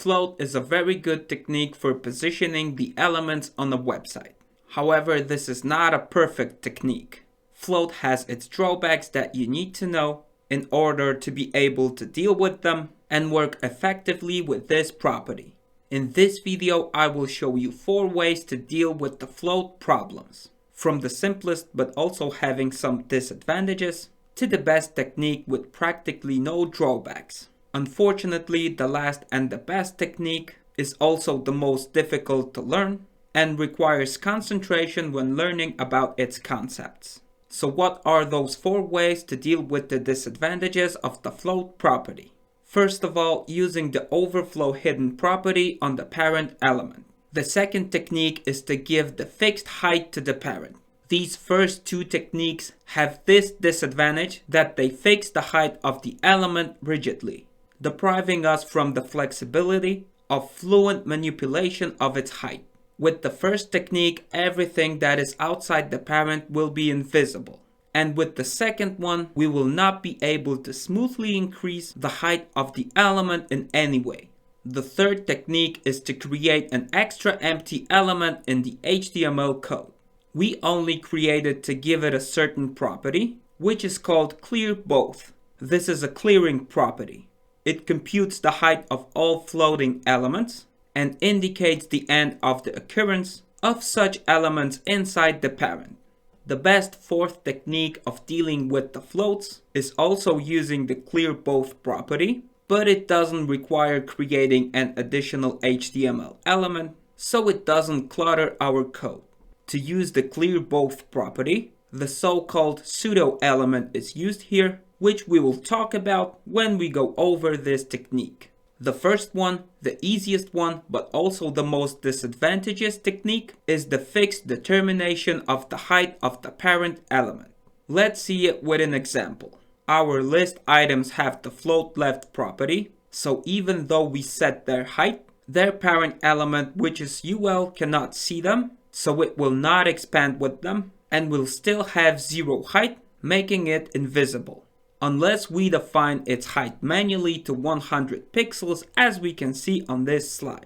Float is a very good technique for positioning the elements on a website. However, this is not a perfect technique. Float has its drawbacks that you need to know in order to be able to deal with them and work effectively with this property. In this video, I will show you 4 ways to deal with the float problems. From the simplest but also having some disadvantages to the best technique with practically no drawbacks. Unfortunately, the last and the best technique is also the most difficult to learn and requires concentration when learning about its concepts. So what are those 4 ways to deal with the disadvantages of the float property? First of all, using the overflow hidden property on the parent element. The second technique is to give the fixed height to the parent. These first 2 techniques have this disadvantage that they fix the height of the element rigidly, depriving us from the flexibility of fluent manipulation of its height. With the first technique, everything that is outside the parent will be invisible. And with the second one, we will not be able to smoothly increase the height of the element in any way. The third technique is to create an extra empty element in the HTML code. We only create it to give it a certain property, which is called clear both. This is a clearing property. It computes the height of all floating elements and indicates the end of the occurrence of such elements inside the parent. The best fourth technique of dealing with the floats is also using the clear both property, but it doesn't require creating an additional HTML element, so it doesn't clutter our code. To use the clear both property, the so-called pseudo element is used here, which we will talk about when we go over this technique. The first one, the easiest one, but also the most disadvantageous technique, is the fixed determination of the height of the parent element. Let's see it with an example. Our list items have the float left property, so even though we set their height, their parent element, which is UL, cannot see them, so it will not expand with them and will still have 0 height, making it invisible, unless we define its height manually to 100 pixels, as we can see on this slide.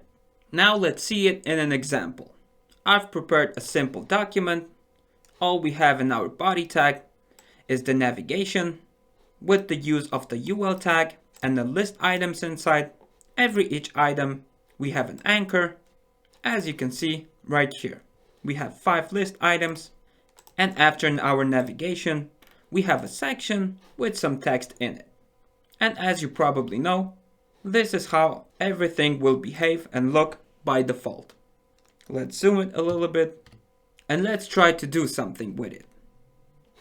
Now let's see it in an example. I've prepared a simple document. All we have in our body tag is the navigation with the use of the UL tag and the list items inside. Each item we have an anchor, as you can see right here. We have 5 list items, and after our navigation we have a section with some text in it. And as you probably know, this is how everything will behave and look by default. Let's zoom it a little bit and let's try to do something with it.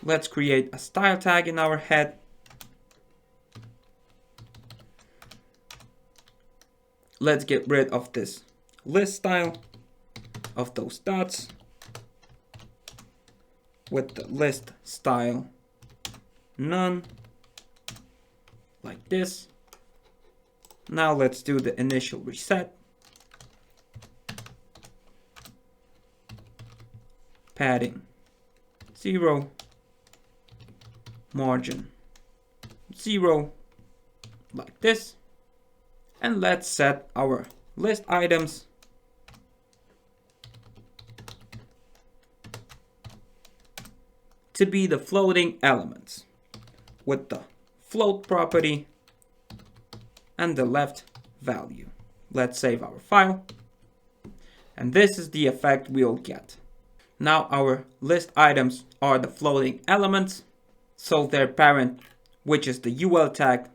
Let's create a style tag in our head. Let's get rid of this list style, of those dots, with the list style none, like this. Now let's do the initial reset. Padding 0, margin 0, like this. And let's set our list items to be the floating elements with the float property and the left value. Let's save our file. And this is the effect we'll get. Now our list items are the floating elements, so their parent, which is the UL tag,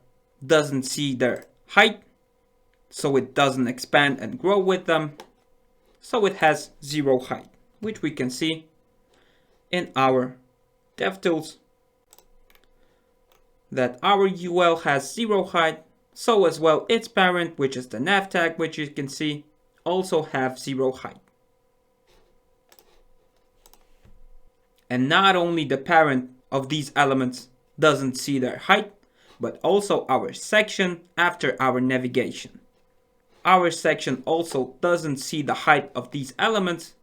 doesn't see their height, so it doesn't expand and grow with them, so it has 0 height, which we can see in our DevTools, that our UL has 0 height, so as well its parent, which is the nav tag, which you can see, also have 0 height. And not only the parent of these elements doesn't see their height, but also our section after our navigation. Our section also doesn't see the height of these elements,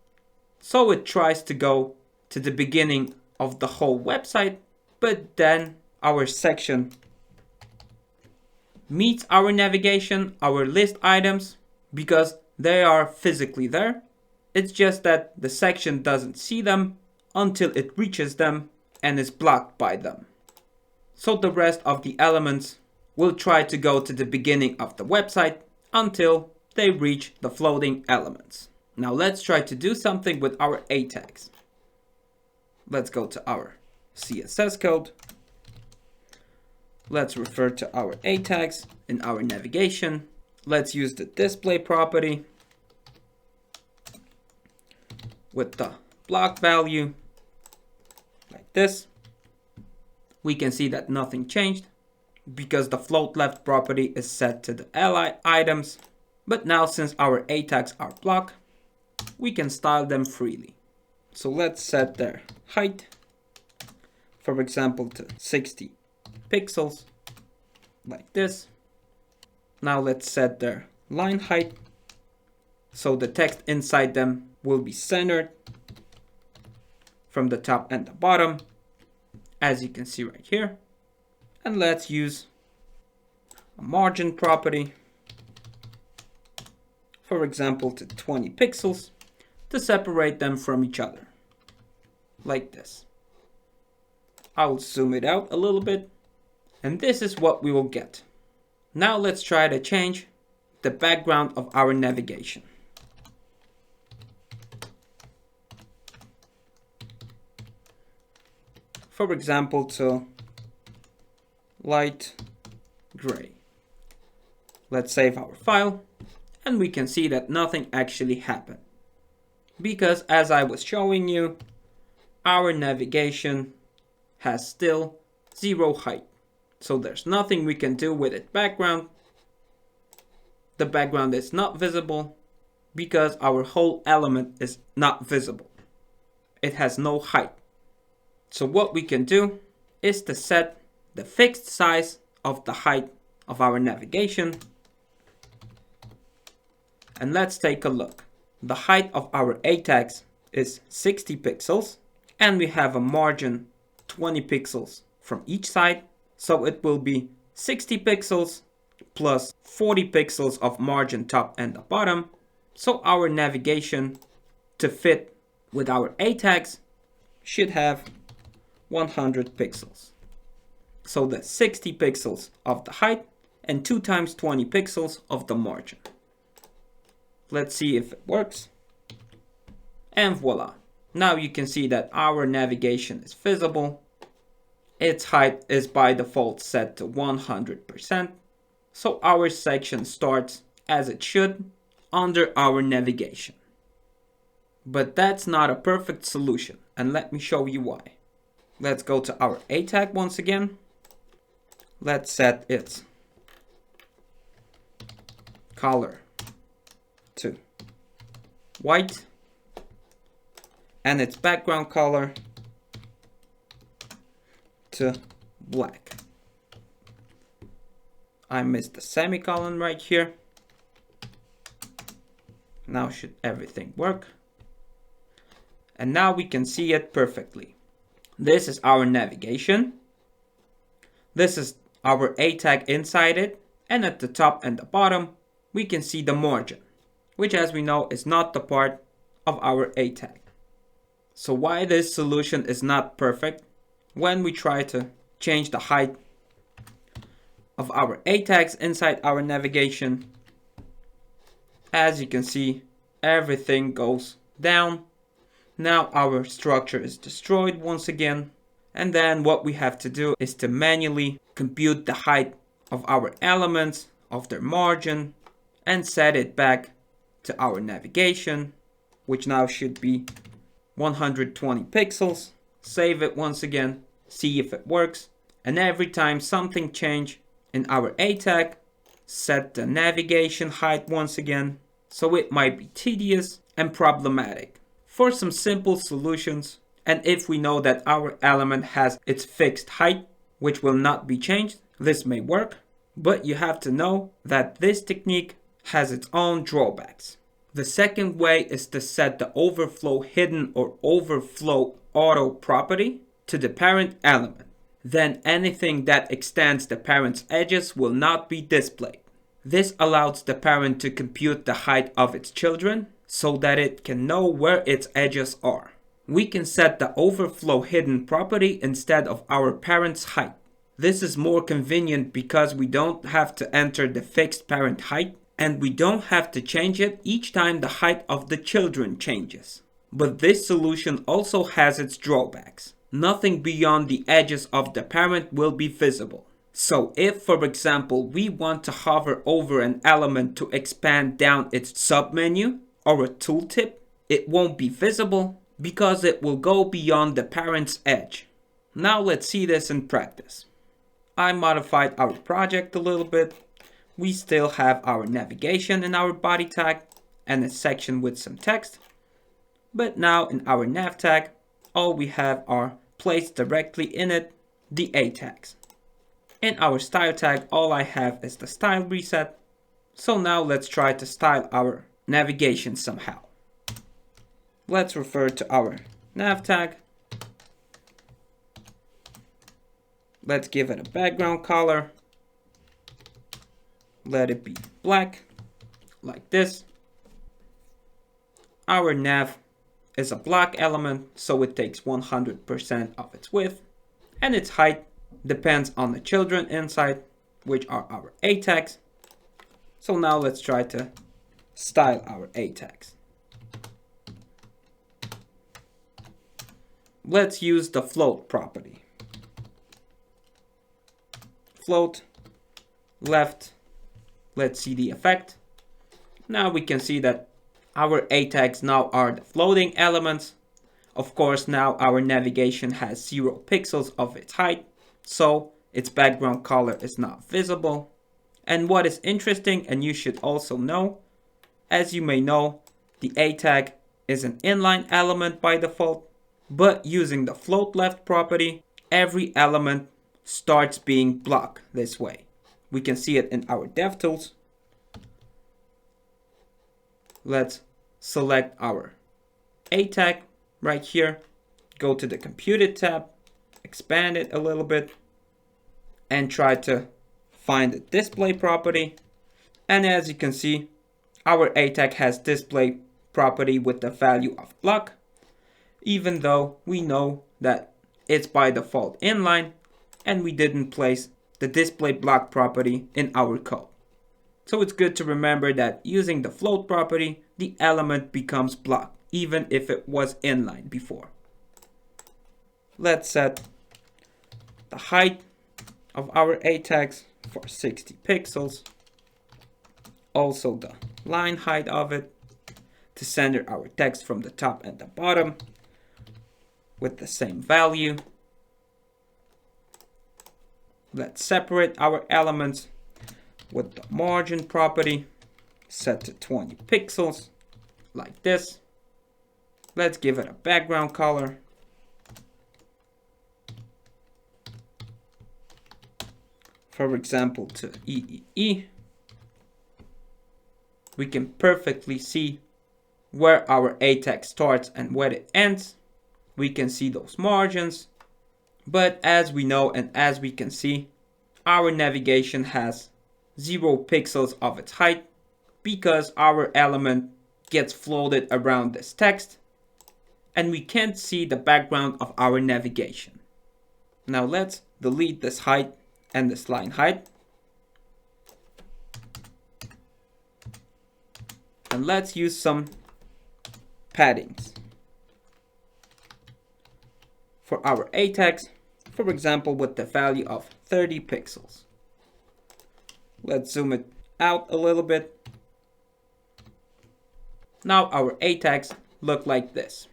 so it tries to go to the beginning of the whole website, but then our section meets our navigation, our list items, because they are physically there. It's just that the section doesn't see them until it reaches them and is blocked by them. So the rest of the elements will try to go to the beginning of the website until they reach the floating elements. Now let's try to do something with our A tags. Let's go to our CSS code. Let's refer to our A tags in our navigation. Let's use the display property with the block value like this. We can see that nothing changed because the float left property is set to the ally items. But now since our A tags are block, we can style them freely. So let's set their height, for example, to 60 pixels like this. Now let's set their line height so the text inside them will be centered from the top and the bottom, as you can see right here. And let's use a margin property, for example, to 20 pixels to separate them from each other, like this. I'll zoom it out a little bit, and this is what we will get. Now let's try to change the background of our navigation. For example, to light gray. Let's save our file, and we can see that nothing actually happened. Because as I was showing you, our navigation has still 0 height. So there's nothing we can do with its background. The background is not visible because our whole element is not visible. It has no height. So what we can do is to set the fixed size of the height of our navigation. And let's take a look. The height of our A tags is 60 pixels and we have a margin 20 pixels from each side. So it will be 60 pixels plus 40 pixels of margin top and the bottom. So our navigation to fit with our A tags should have 100 pixels. So that's 60 pixels of the height and 2 times 20 pixels of the margin. Let's see if it works. And voila. Now you can see that our navigation is visible. Its height is by default set to 100%. So our section starts as it should under our navigation. But that's not a perfect solution, and let me show you why. Let's go to our A tag once again. Let's set its color to white and its background color to black. I missed the semicolon right here. Now should everything work? And now we can see it perfectly. This is our navigation. This is our A tag inside it. And at the top and the bottom, we can see the margin, which as we know is not the part of our A tag. So why this solution is not perfect? When we try to change the height of our A tags inside our navigation, as you can see, everything goes down. Now our structure is destroyed once again. And then what we have to do is to manually compute the height of our elements, of their margin, and set it back to our navigation, which now should be 120 pixels. Save it once again, see if it works. And every time something changes in our A tag, set the navigation height once again. So it might be tedious and problematic. For some simple solutions, and if we know that our element has its fixed height, which will not be changed, this may work. But you have to know that this technique has its own drawbacks. The second way is to set the overflow hidden or overflow auto property to the parent element. Then anything that extends the parent's edges will not be displayed. This allows the parent to compute the height of its children so that it can know where its edges are. We can set the overflow hidden property instead of our parent's height. This is more convenient because we don't have to enter the fixed parent height and we don't have to change it each time the height of the children changes. But this solution also has its drawbacks. Nothing beyond the edges of the parent will be visible. So if, for example, we want to hover over an element to expand down its submenu or a tooltip, it won't be visible because it will go beyond the parent's edge. Now let's see this in practice. I modified our project a little bit. We still have our navigation in our body tag and a section with some text. But now in our nav tag, all we have are placed directly in it, the A tags. In our style tag, all I have is the style reset. So now let's try to style our navigation somehow. Let's refer to our nav tag. Let's give it a background color. Let it be black, like this. Our nav is a block element, so it takes 100% of its width, and its height depends on the children inside, which are our A tags. So now let's try to style our A tags. Let's use the float property. Float, left, let's see the effect. Now we can see that our A tags now are the floating elements. Of course, now our navigation has 0 pixels of its height, so its background color is not visible. And what is interesting, and you should also know, as you may know, the A tag is an inline element by default, but using the float left property, every element starts being blocked this way. We can see it in our DevTools. Let's select our A tag right here, go to the Computed tab, expand it a little bit, and try to find the display property. And as you can see, our A tag has display property with the value of block, even though we know that it's by default inline and we didn't place the display block property in our code. So it's good to remember that using the float property, the element becomes block, even if it was inline before. Let's set the height of our A tags for 60 pixels. Also the line height of it to center our text from the top and the bottom with the same value. Let's separate our elements with the margin property, set to 20 pixels, like this. Let's give it a background color. For example, to EEE. We can perfectly see where our A tag starts and where it ends. We can see those margins. But as we know and as we can see, our navigation has 0 pixels of its height because our element gets floated around this text and we can't see the background of our navigation. Now let's delete this height and this line height. And let's use some paddings for our A tags, for example, with the value of 30 pixels. Let's zoom it out a little bit. Now our A tags look like this.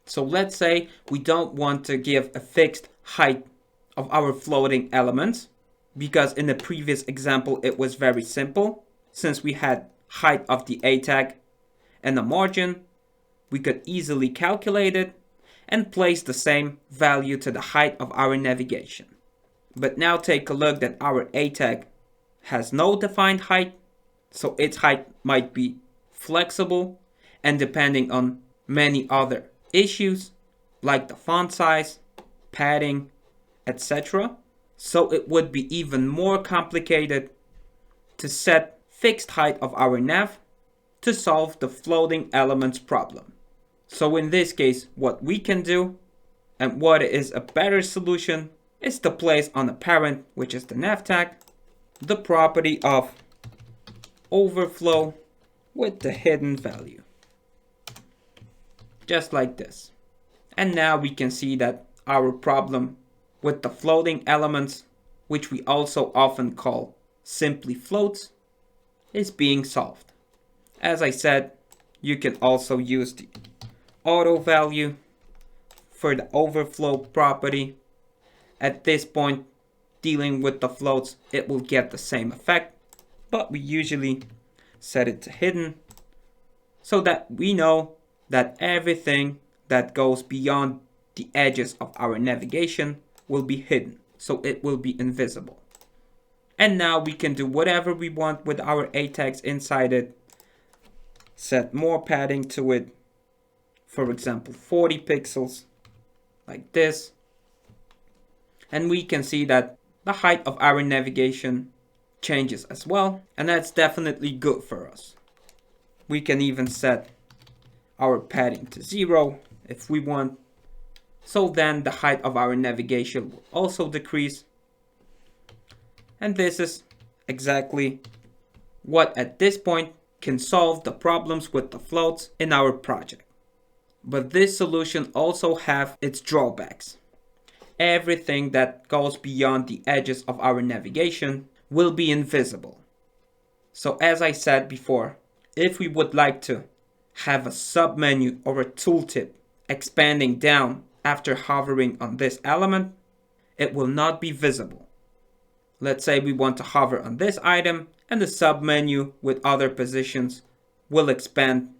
So let's say we don't want to give a fixed height of our floating elements, because in the previous example it was very simple. Since we had height of the A tag and a margin, we could easily calculate it and place the same value to the height of our navigation. But now take a look that our A tag has no defined height, so its height might be flexible and depending on many other issues like the font size, padding, etc. So it would be even more complicated to set fixed height of our nav to solve the floating elements problem. So in this case, what we can do, and what is a better solution, is to place on a parent, which is the nav tag, the property of overflow with the hidden value. Just like this. And now we can see that our problem with the floating elements, which we also often call simply floats, is being solved. As I said, you can also use the auto value for the overflow property. At this point, dealing with the floats, it will get the same effect, but we usually set it to hidden so that we know that everything that goes beyond the edges of our navigation will be hidden, so it will be invisible. And now we can do whatever we want with our A tags inside it. Set more padding to it, for example 40 pixels, like this. And we can see that the height of our navigation changes as well, and that's definitely good for us. We can even set our padding to 0 if we want, so then the height of our navigation will also decrease. And this is exactly what at this point can solve the problems with the floats in our project. But this solution also have its drawbacks. Everything that goes beyond the edges of our navigation will be invisible. So as I said before, if we would like to have a submenu or a tooltip expanding down after hovering on this element, it will not be visible. Let's say we want to hover on this item and the submenu with other positions will expand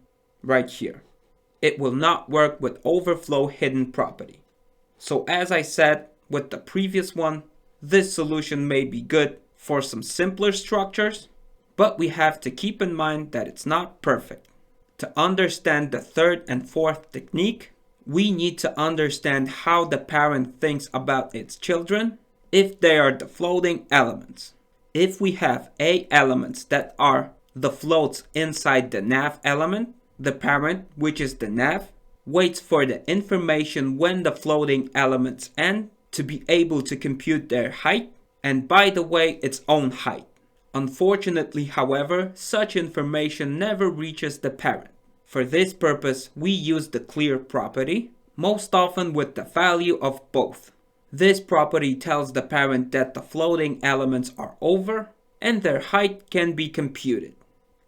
right here. It will not work with overflow hidden property. So as I said with the previous one, this solution may be good for some simpler structures, but we have to keep in mind that it's not perfect. To understand the third and fourth technique, we need to understand how the parent thinks about its children if they are the floating elements. If we have A elements that are the floats inside the nav element, the parent, which is the nav, waits for the information when the floating elements end to be able to compute their height, and by the way, its own height. Unfortunately, however, such information never reaches the parent. For this purpose, we use the clear property, most often with the value of both. This property tells the parent that the floating elements are over and their height can be computed.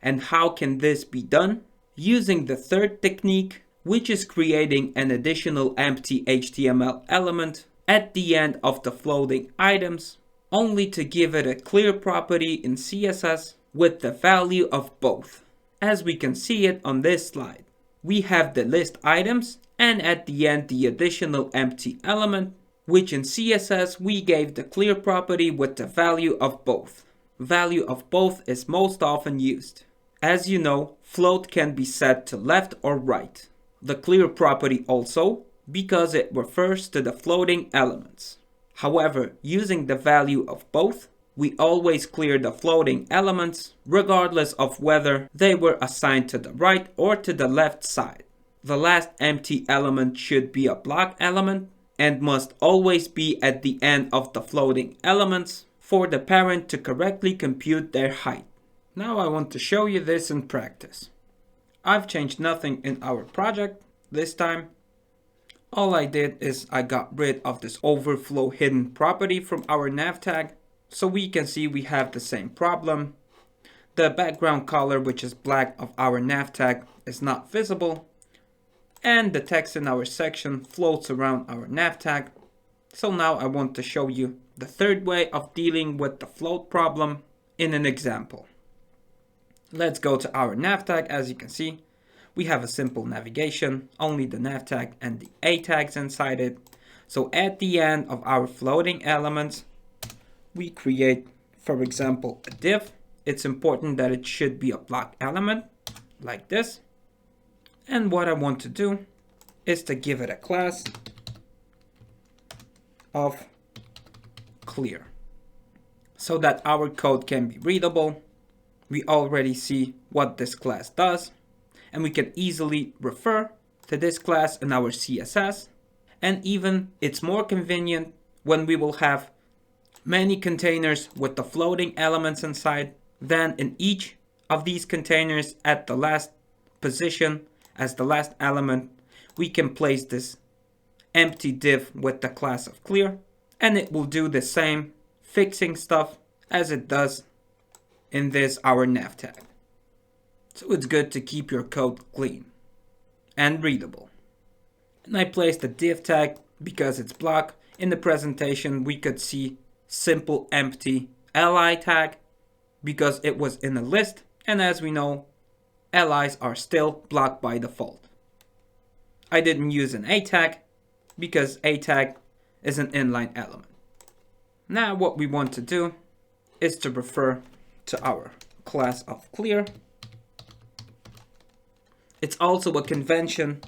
And how can this be done? Using the third technique, which is creating an additional empty HTML element at the end of the floating items, only to give it a clear property in CSS with the value of both. As we can see it on this slide, we have the list items and at the end the additional empty element, which in CSS we gave the clear property with the value of both. Value of both is most often used. As you know, float can be set to left or right. The clear property also, because it refers to the floating elements. However, using the value of both, we always clear the floating elements regardless of whether they were assigned to the right or to the left side. The last empty element should be a block element and must always be at the end of the floating elements for the parent to correctly compute their height. Now I want to show you this in practice. I've changed nothing in our project this time. All I did is I got rid of this overflow hidden property from our nav tag, so we can see we have the same problem. The background color, which is black, of our nav tag is not visible, and the text in our section floats around our nav tag. So now I want to show you the third way of dealing with the float problem in an example. Let's go to our nav tag. As you can see, we have a simple navigation, only the nav tag and the A tags inside it. So at the end of our floating elements, we create, for example, a div. It's important that it should be a block element, like this. And what I want to do is to give it a class of clear, so that our code can be readable. we already see what this class does, and we can easily refer to this class in our CSS. And even it's more convenient when we will have many containers with the floating elements inside, then in each of these containers at the last position as the last element, we can place this empty div with the class of clear, and it will do the same fixing stuff as it does in this our nav tag. So it's good to keep your code clean and readable. And I placed the div tag because it's block. In the presentation we could see simple empty li tag because it was in a list, and as we know, li's are still blocked by default. I didn't use an a tag because a tag is an inline element. Now what we want to do is to refer to our class of clear. It's also a convention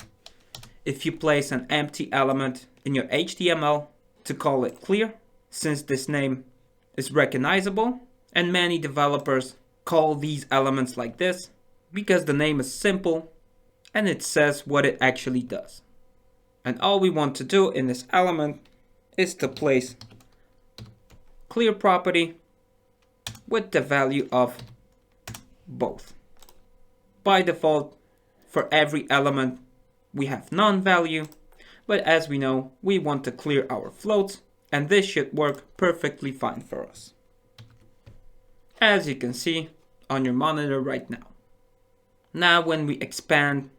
if you place an empty element in your HTML to call it clear, since this name is recognizable, and many developers call these elements like this because the name is simple and it says what it actually does. And all we want to do in this element is to place clear property with the value of both. By default, for every element we have none value, but as we know, we want to clear our floats, and this should work perfectly fine for us, as you can see on your monitor right now. Now when we expand,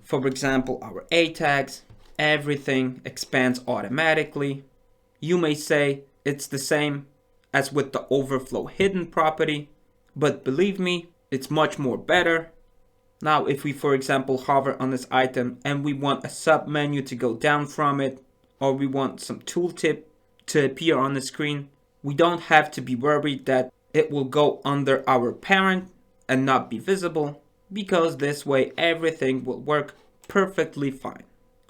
for example, our A tags, everything expands automatically. You may say it's the same as with the overflow hidden property, but believe me, it's much more better. Now if we, for example, hover on this item and we want a sub menu to go down from it, or we want some tooltip to appear on the screen, we don't have to be worried that it will go under our parent and not be visible, because this way everything will work perfectly fine.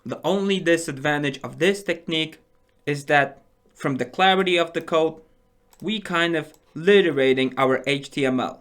The only disadvantage of this technique is that from the clarity of the code, we kind of literating our HTML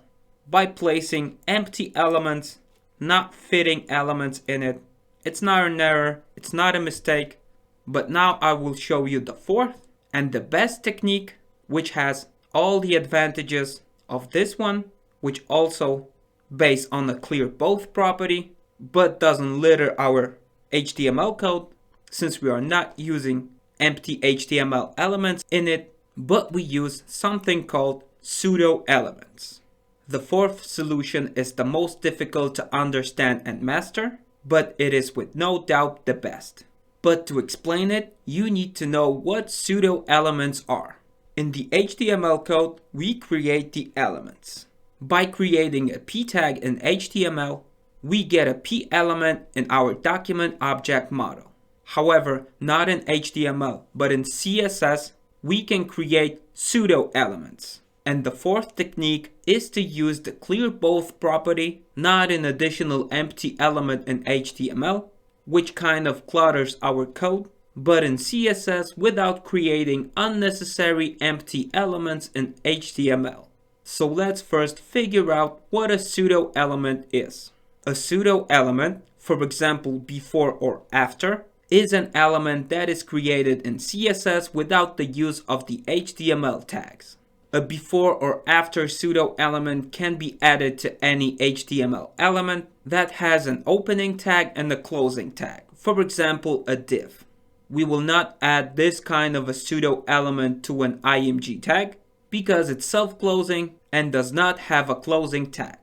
by placing empty elements, not fitting elements in it. It's not an error, it's not a mistake, but now I will show you the fourth and the best technique, which has all the advantages of this one, which also based on the clear both property, but doesn't litter our HTML code, since we are not using empty HTML elements in it, but we use something called pseudo elements. The fourth solution is the most difficult to understand and master, but it is with no doubt the best. But to explain it, you need to know what pseudo elements are. In the HTML code, we create the elements. By creating a p tag in HTML, we get a p element in our document object model. However, not in HTML, but in CSS, we can create pseudo elements. And the fourth technique is to use the clear both property, not an additional empty element in HTML, which kind of clutters our code, but in CSS without creating unnecessary empty elements in HTML. So let's first figure out what a pseudo element is. A pseudo element, for example before or after, is an element that is created in CSS without the use of the HTML tags. A before or after pseudo element can be added to any HTML element that has an opening tag and a closing tag, for example a div. We will not add this kind of a pseudo element to an img tag because it's self-closing and does not have a closing tag.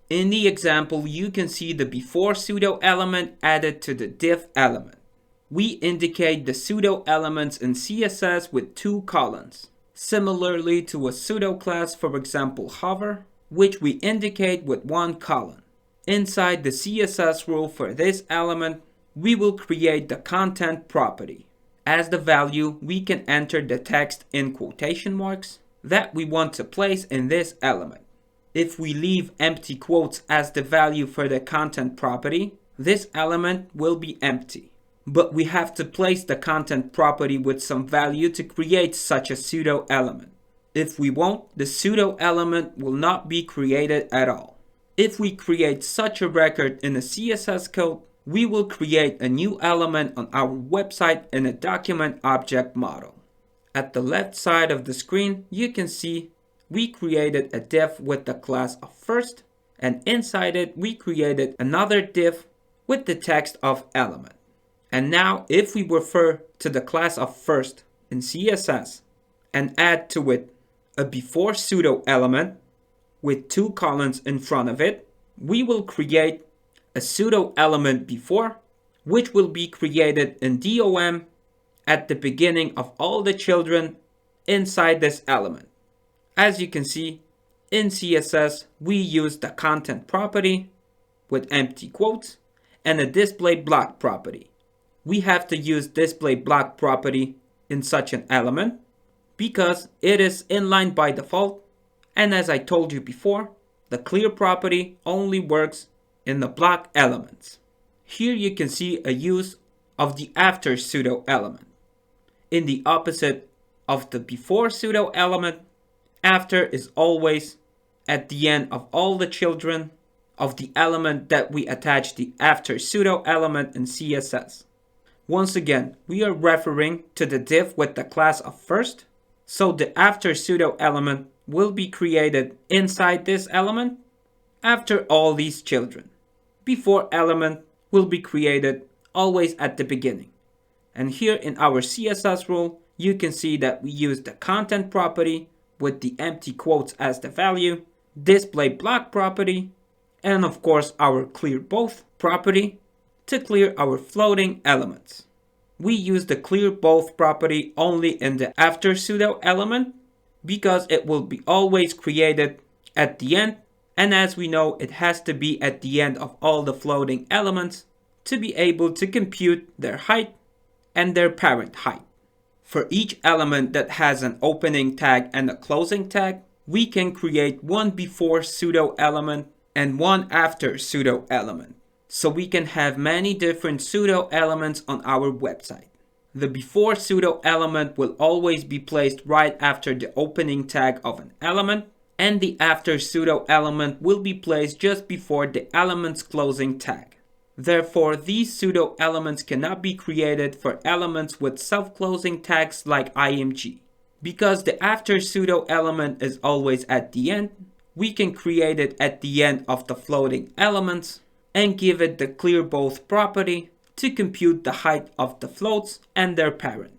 In the example, you can see the before pseudo element added to the div element. We indicate the pseudo elements in CSS with two colons, similarly to a pseudo class, for example hover, which we indicate with one colon. Inside the CSS rule for this element, we will create the content property. As the value, we can enter the text in quotation marks that we want to place in this element. If we leave empty quotes as the value for the content property, this element will be empty. But we have to place the content property with some value to create such a pseudo element. If we won't, the pseudo element will not be created at all. If we create such a record in a CSS code, we will create a new element on our website in a document object model. At the left side of the screen, you can see we created a div with the class of first, and inside it we created another div with the text of element. And now if we refer to the class of first in CSS and add to it a before pseudo element with 2 colons in front of it, we will create a pseudo element before, which will be created in DOM at the beginning of all the children inside this element. As you can see, in CSS, we use the content property with empty quotes and a display block property. We have to use display block property in such an element because it is inline by default, and as I told you before, the clear property only works in the block elements. Here you can see a use of the after pseudo element. In the opposite of the before pseudo element, after is always at the end of all the children of the element that we attach the after pseudo element in CSS. Once again, we are referring to the div with the class of first, so the after pseudo element will be created inside this element after all these children. Before element will be created always at the beginning. And here in our CSS rule, you can see that we use the content property with the empty quotes as the value, display block property, and of course our clear both property to clear our floating elements. We use the clear both property only in the after pseudo element because it will be always created at the end, and as we know, it has to be at the end of all the floating elements to be able to compute their height and their parent height. For each element that has an opening tag and a closing tag, we can create one before pseudo element and one after pseudo element. So we can have many different pseudo elements on our website. The before pseudo element will always be placed right after the opening tag of an element, and the after pseudo element will be placed just before the element's closing tag. Therefore, these pseudo elements cannot be created for elements with self-closing tags like img. Because the after pseudo element is always at the end, we can create it at the end of the floating elements and give it the clear both property to compute the height of the floats and their parent.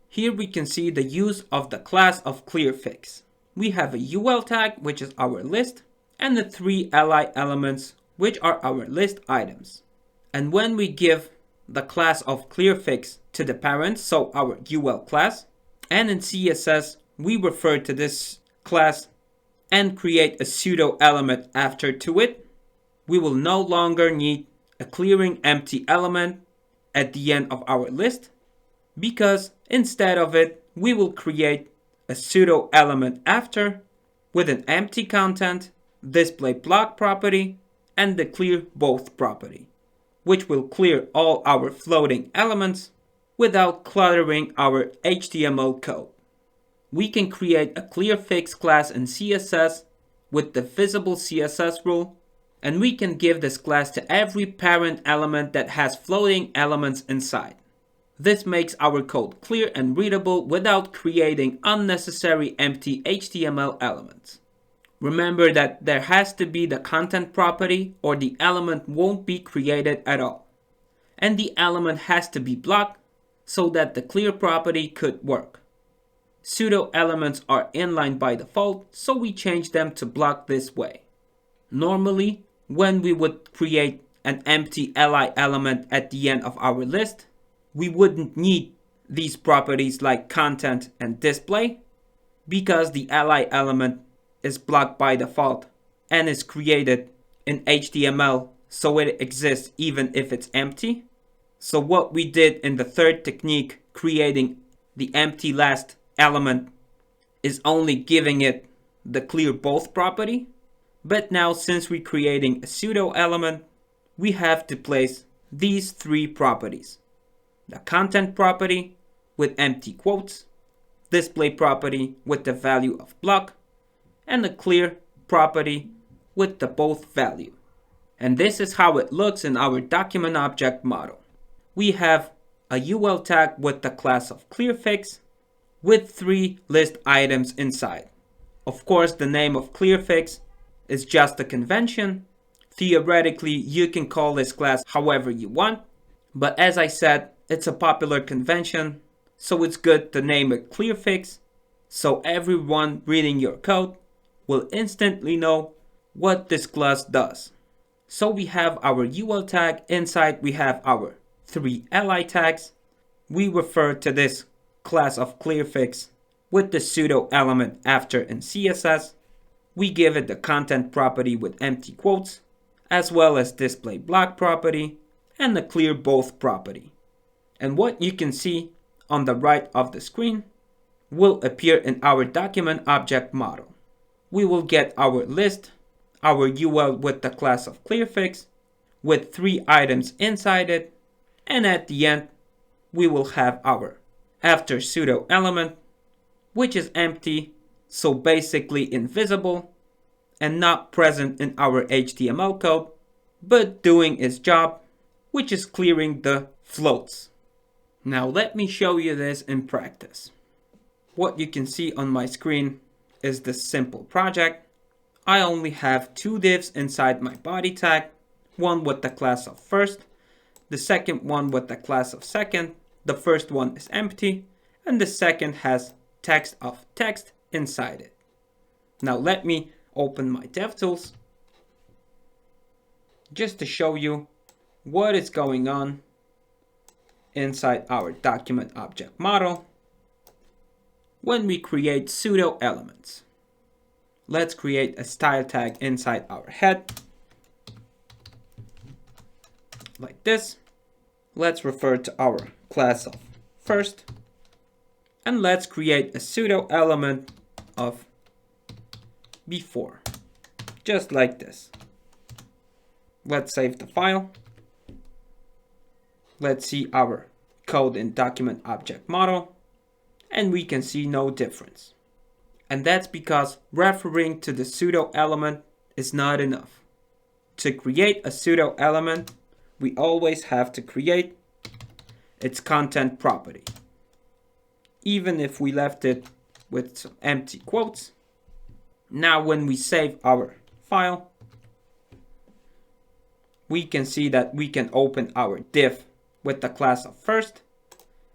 Here we can see the use of the class of clearfix. We have a UL tag, which is our list, and the 3 ally elements, which are our list items. And when we give the class of clearfix to the parent, so our UL class, and in CSS we refer to this class and create a pseudo element after to it, we will no longer need a clearing empty element at the end of our list, because instead of it, we will create a pseudo element after with an empty content, display block property, and the clear both property, which will clear all our floating elements without cluttering our HTML code. We can create a clearfix class in CSS with the visible CSS rule, and we can give this class to every parent element that has floating elements inside. This makes our code clear and readable without creating unnecessary empty HTML elements. Remember that there has to be the content property or the element won't be created at all. And the element has to be blocked so that the clear property could work. Pseudo elements are inline by default, so we change them to block this way. Normally, when we would create an empty ally element at the end of our list, we wouldn't need these properties like content and display because the ally element is blocked by default and is created in HTML, so it exists even if it's empty. So what we did in the third technique, creating the empty last element, is only giving it the clear both property. But now, since we're creating a pseudo element, we have to place these 3 properties. The content property with empty quotes, display property with the value of block, and the clear property with the both value. And this is how it looks in our document object model. We have a UL tag with the class of clearfix with 3 list items inside. Of course, the name of clearfix is just a convention. Theoretically, you can call this class however you want, but as I said, it's a popular convention, so it's good to name it clearfix, so everyone reading your code will instantly know what this class does. So we have our UL tag, inside we have our 3 li tags. We refer to this class of clearfix with the pseudo element after in CSS. We give it the content property with empty quotes, as well as display block property and the clear both property. And what you can see on the right of the screen will appear in our document object model. We will get our list, our UL with the class of clearfix, with 3 items inside it, and at the end we will have our after pseudo element, which is empty, so basically invisible and not present in our HTML code, but doing its job, which is clearing the floats. Now let me show you this in practice. What you can see on my screen is this simple project. I only have 2 divs inside my body tag, one with the class of first, the second one with the class of second. The first one is empty, and the second has text of text inside it. Now let me open my DevTools just to show you what is going on inside our document object model when we create pseudo elements. Let's create a style tag inside our head like this. Let's refer to our class of first, and let's create a pseudo element of before, just like this. Let's save the file. Let's see our code in document object model, and we can see no difference. And that's because referring to the pseudo element is not enough. To create a pseudo element, we always have to create its content property. Even if we left it with some empty quotes. Now when we save our file, we can see that we can open our div with the class of first,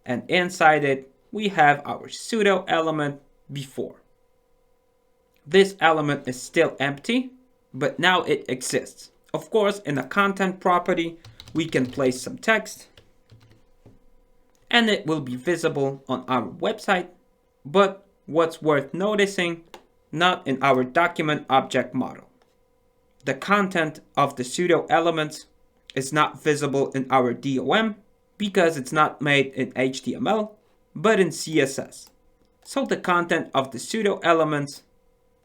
and inside it we have our pseudo element before. This element is still empty, but now it exists. Of course, in the content property, we can place some text, and it will be visible on our website. But what's worth noticing, not in our document object model. The content of the pseudo elements is not visible in our DOM because it's not made in HTML, but in CSS. So the content of the pseudo elements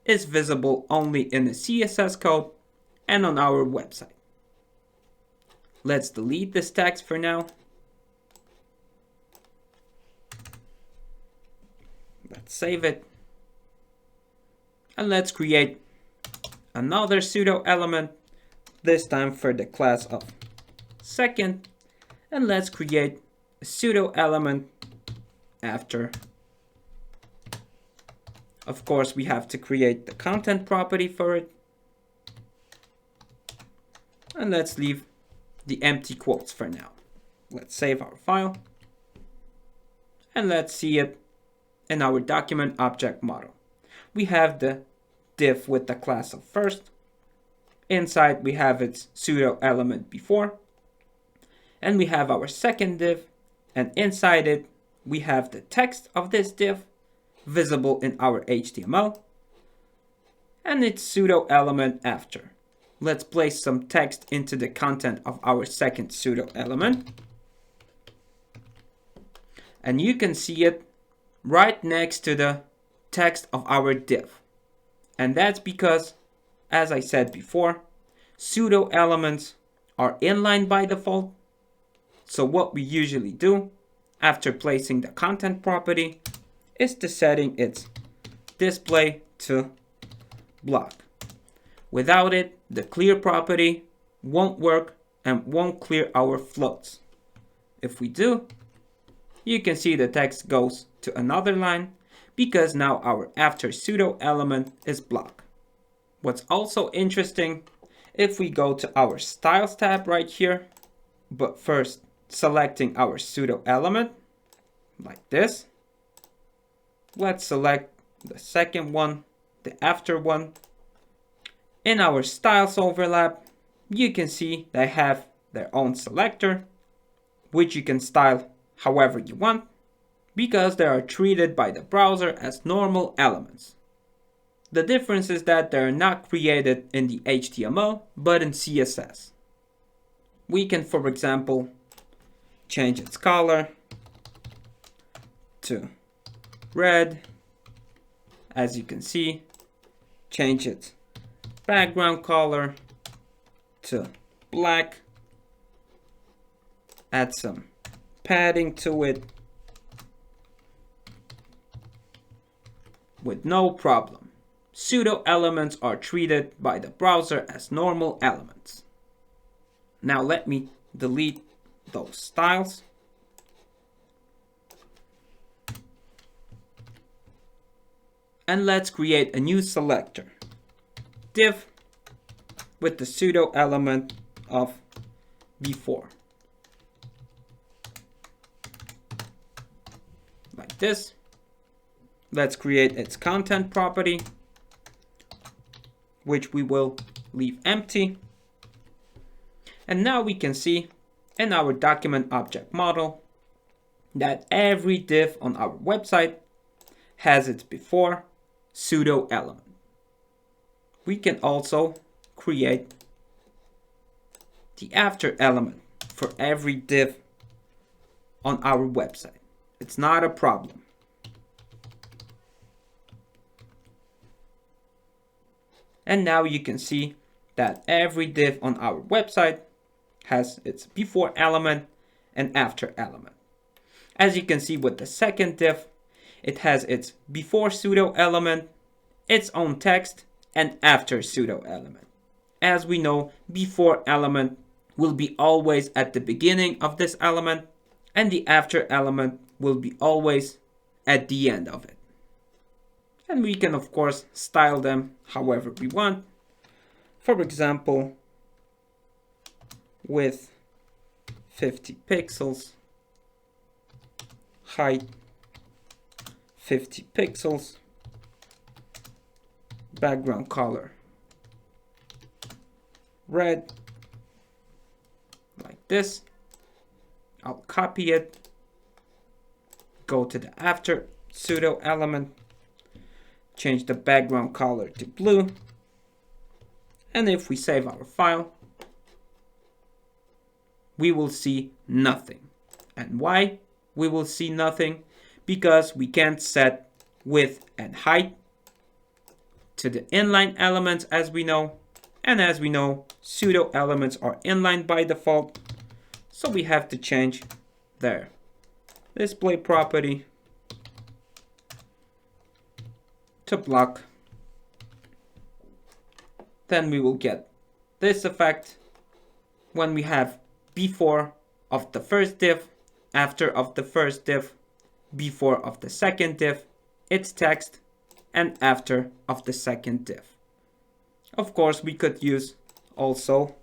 is visible only in the CSS code and on our website. Let's delete this text for now. Let's save it. And let's create another pseudo element, this time for the class of second. And let's create a pseudo element after. Of course, we have to create the content property for it. And let's leave the empty quotes for now. Let's save our file. And let's see it in our document object model. We have the div with the class of first. Inside we have its pseudo element before. And we have our second div, and inside it we have the text of this div visible in our HTML and its pseudo element after. Let's place some text into the content of our second pseudo element. And you can see it right next to the text of our div. And that's because, as I said before, pseudo elements are inline by default. So what we usually do after placing the content property is to setting its display to block. Without it, the clear property won't work and won't clear our floats. If we do, you can see the text goes to another line because now our after pseudo element is blocked. What's also interesting, if we go to our styles tab right here, but first selecting our pseudo element like this, let's select the second one, the after one. In our styles overlap, you can see they have their own selector, which you can style however you want, because they are treated by the browser as normal elements. The difference is that they are not created in the HTML, but in CSS. We can, for example, change its color to red, as you can see, change its background color to black, add some padding to it with no problem. Pseudo elements are treated by the browser as normal elements. Now let me delete those styles. And let's create a new selector. Div with the pseudo element of before. Like this. Let's create its content property, which we will leave empty. And now we can see in our document object model that every div on our website has its before pseudo element. We can also create the after element for every div on our website. It's not a problem. And now you can see that every div on our website has its before element and after element. As you can see with the second div, it has its before pseudo element, its own text, and after pseudo element. As we know, before element will be always at the beginning of this element, and the after element will be always at the end of it. And we can of course style them however we want. For example, with 50 pixels, height 50 pixels, background color red, like this. I'll copy it, go to the after pseudo element, change the background color to blue, and if we save our file, we will see nothing. And why we will see nothing? Because we can't set width and height to the inline elements, as we know. And as we know, pseudo elements are inline by default. So we have to change their display property to block. Then we will get this effect when we have before of the first div, after of the first div, before of the second div, its text, and after of the second div. Of course, we could use also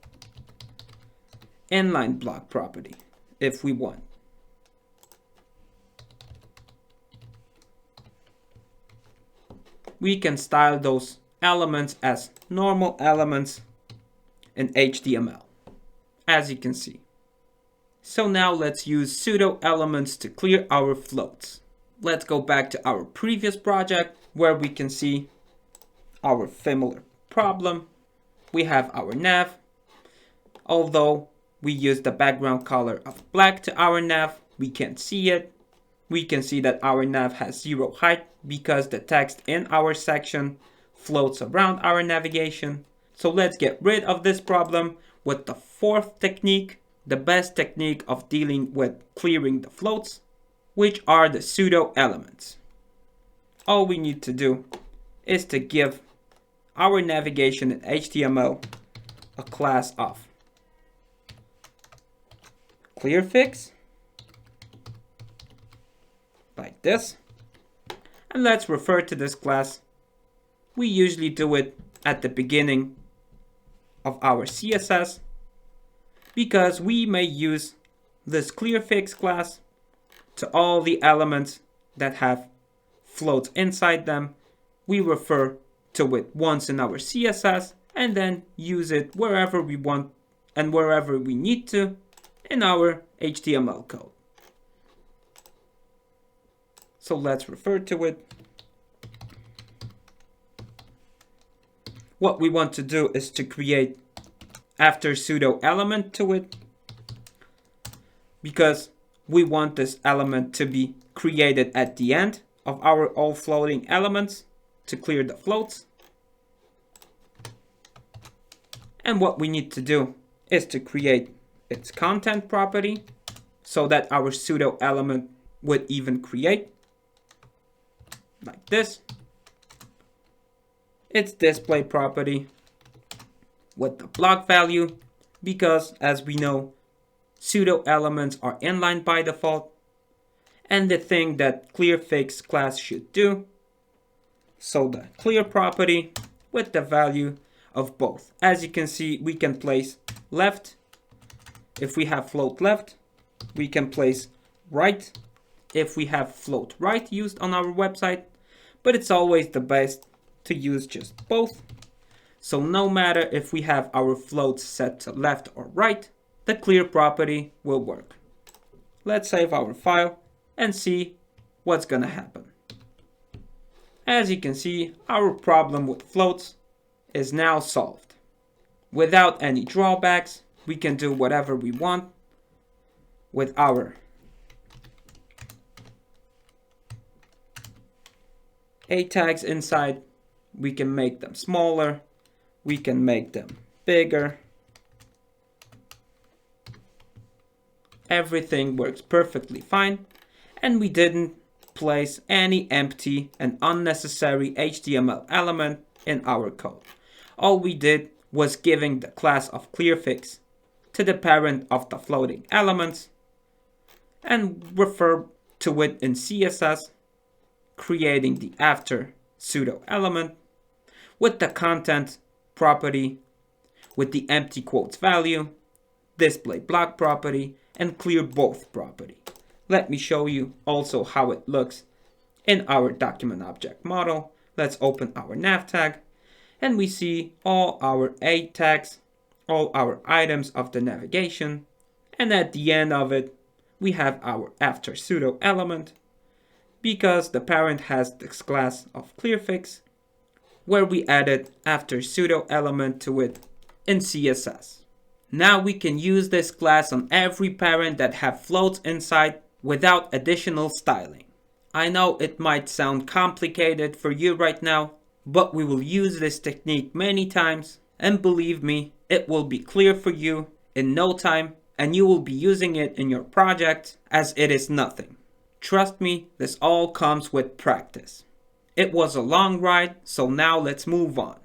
inline block property if we want. We can style those elements as normal elements in HTML, as you can see. So now let's use pseudo elements to clear our floats. Let's go back to our previous project where we can see our similar problem. We have our nav. Although we use the background color of black to our nav, we can't see it. We can see that our nav has 0 height because the text in our section floats around our navigation. So let's get rid of this problem with the fourth technique, the best technique of dealing with clearing the floats, which are the pseudo elements. all we need to do is to give our navigation in HTML a class of clearfix, like this. And let's refer to this class. We usually do it at the beginning of our CSS because we may use this clearfix class to all the elements that have floats inside them. We refer to it once in our CSS and then use it wherever we want and wherever we need to in our HTML code. So let's refer to it. What we want to do is to create after pseudo element to it, because we want this element to be created at the end of our all floating elements to clear the floats. And what we need to do is to create its content property so that our pseudo element would even create like this. Its display property with the block value, because as we know, pseudo elements are inline by default, and the thing that clearfix class should do. So the clear property with the value of both. As you can see, we can place left. If we have float left, we can place right if we have float right used on our website, but it's always the best to use just both. So no matter if we have our floats set to left or right, the clear property will work. Let's save our file and see what's gonna happen. As you can see, our problem with floats is now solved. Without any drawbacks, we can do whatever we want with our A tags inside. We can make them smaller, we can make them bigger. Everything works perfectly fine, and we didn't place any empty and unnecessary HTML element in our code. All we did was giving the class of clearfix to the parent of the floating elements and refer to it in CSS, creating the after pseudo element with the content property with the empty quotes value, display block property, and clear both property. Let me show you also how it looks in our document object model. Let's open our nav tag, and we see all our A tags, all our items of the navigation, and at the end of it, we have our after pseudo element, because the parent has this class of clearfix, where we added after pseudo element to it in CSS. Now we can use this class on every parent that have floats inside without additional styling. I know it might sound complicated for you right now, but we will use this technique many times, and believe me, it will be clear for you in no time, and you will be using it in your project as it is nothing. Trust me, this all comes with practice. It was a long ride, so now let's move on.